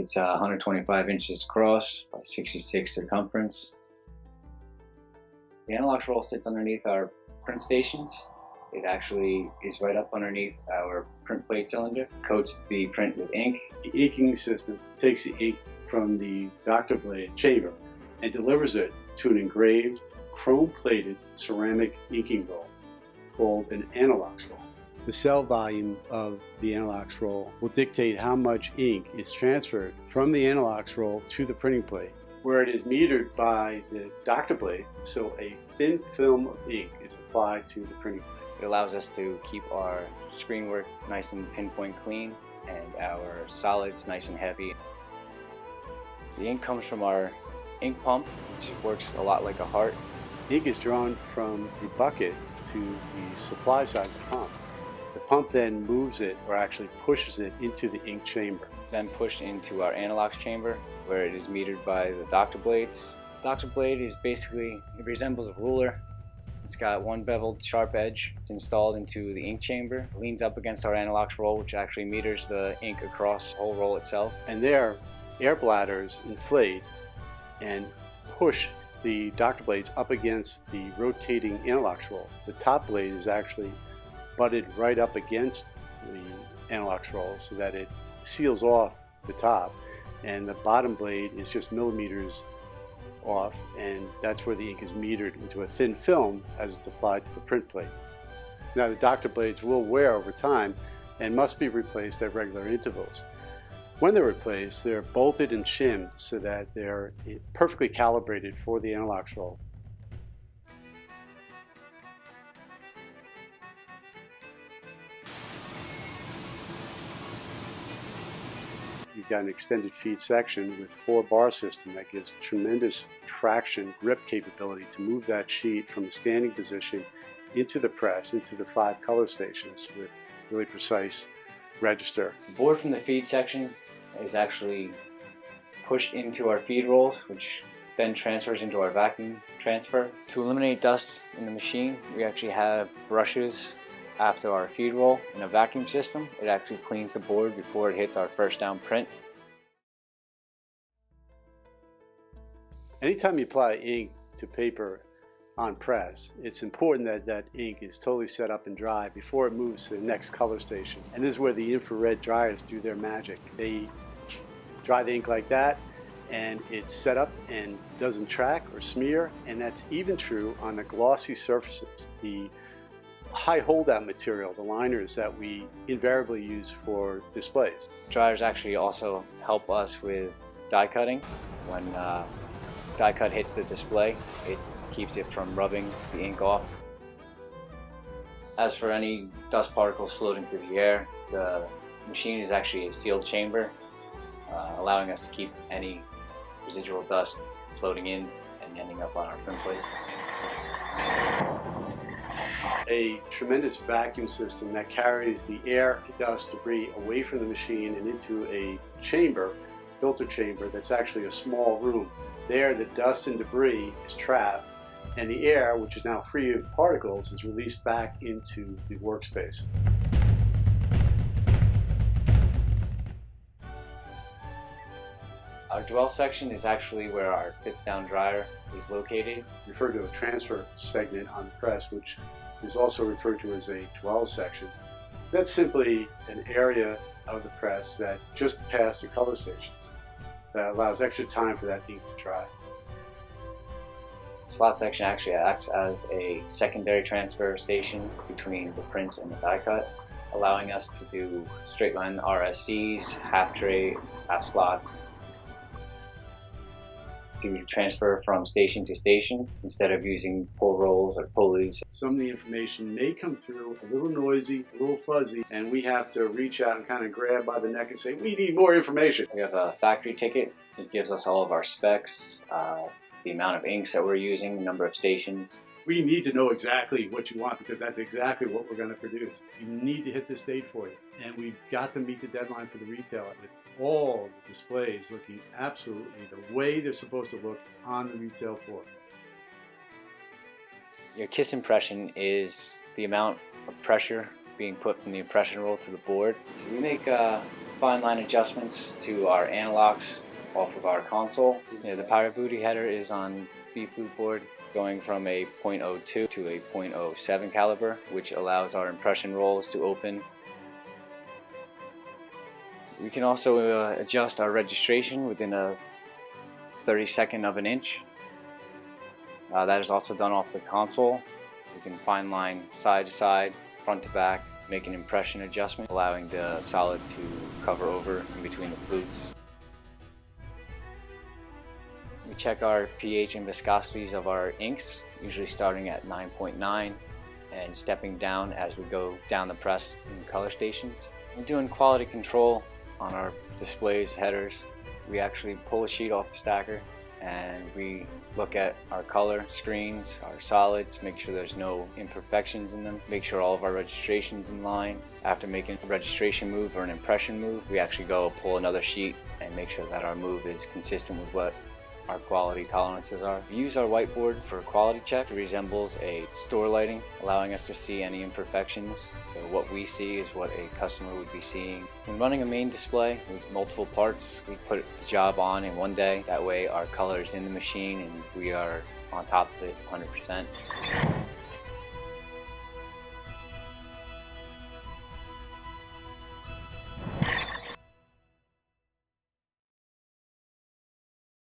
It's 125 inches across by 66 circumference. The Analox roll sits underneath our print stations. It actually is right up underneath our print plate cylinder, coats the print with ink. The inking system takes the ink from the doctor blade chamber and delivers it to an engraved, chrome-plated ceramic inking roll called an Analox roll. The cell volume of the Analox roll will dictate how much ink is transferred from the Analox roll to the printing plate, where it is metered by the doctor blade, so a thin film of ink is applied to the printing plate. It allows us to keep our screen work nice and pinpoint clean and our solids nice and heavy. The ink comes from our ink pump, which works a lot like a heart. Ink is drawn from the bucket to the supply side of the pump. The pump then moves it, or actually pushes it, into the ink chamber. It's then pushed into our Analox chamber, where it is metered by the doctor blades. The doctor blade is basically, it resembles a ruler. It's got one beveled sharp edge. It's installed into the ink chamber, leans up against our Analox roll, which actually meters the ink across the whole roll itself. And there, air bladders inflate and push the doctor blades up against the rotating Analox roll. The top blade is actually butted right up against the Analox roll so that it seals off the top, and the bottom blade is just millimeters off, and that's where the ink is metered into a thin film as it's applied to the print plate. Now, the doctor blades will wear over time and must be replaced at regular intervals. When they're replaced, they're bolted and shimmed so that they're perfectly calibrated for the Analox roll. You've got an extended feed section with 4-bar system that gives tremendous traction grip capability to move that sheet from the standing position into the press, into the 5 color stations with really precise register. The board from the feed section is actually pushed into our feed rolls, which then transfers into our vacuum transfer. To eliminate dust in the machine, we actually have brushes after our feed roll in a vacuum system. It actually cleans the board before it hits our first down print. Anytime you apply ink to paper on press, it's important that that ink is totally set up and dry before it moves to the next color station. And this is where the infrared dryers do their magic. They dry the ink like that, and it's set up and doesn't track or smear, and that's even true on the glossy surfaces. The high holdout material, the liners that we invariably use for displays. Dryers actually also help us with die cutting. When die cut hits the display, it keeps it from rubbing the ink off. As for any dust particles floating through the air, the machine is actually a sealed chamber, allowing us to keep any residual dust floating in and ending up on our print plates. A tremendous vacuum system that carries the air, dust, debris away from the machine and into a chamber, filter chamber, that's actually a small room. There, the dust and debris is trapped, and the air, which is now free of particles, is released back into the workspace. Our dwell section is actually where our 5th down dryer is located. Referred to a transfer segment on the press, which is also referred to as a dwell section. That's simply an area of the press that just past the color stations that allows extra time for that ink to dry. The slot section actually acts as a secondary transfer station between the prints and the die cut, allowing us to do straight line RSCs, half trays, half slots, to transfer from station to station instead of using pull rolls or pulleys. Some of the information may come through a little noisy, a little fuzzy, and we have to reach out and kind of grab by the neck and say, we need more information. We have a factory ticket. It gives us all of our specs, the amount of inks that we're using, the number of stations. We need to know exactly what you want, because that's exactly what we're going to produce. You need to hit this date for you, and we've got to meet the deadline for the retailer with all the displays looking absolutely the way they're supposed to look on the retail floor. Your kiss impression is the amount of pressure being put from the impression roll to the board. So we make fine line adjustments to our analogs off of our console. The Pirate Booty header is on B-flute board, going from a .02 to a .07 caliber, which allows our impression rolls to open. We can also adjust our registration within a 32nd of an inch. That is also done off the console. We can fine line side to side, front to back, make an impression adjustment, allowing the solid to cover over in between the flutes. We check our pH and viscosities of our inks, usually starting at 9.9 and stepping down as we go down the press in color stations. We're doing quality control on our displays, headers. We actually pull a sheet off the stacker and we look at our color screens, our solids, make sure there's no imperfections in them, make sure all of our registration's in line. After making a registration move or an impression move, we actually go pull another sheet and make sure that our move is consistent with what our quality tolerances are. We use our whiteboard for a quality check. It resembles a store lighting, allowing us to see any imperfections. So what we see is what a customer would be seeing. When running a main display with multiple parts, we put the job on in one day. That way our color is in the machine and we are on top of it 100%.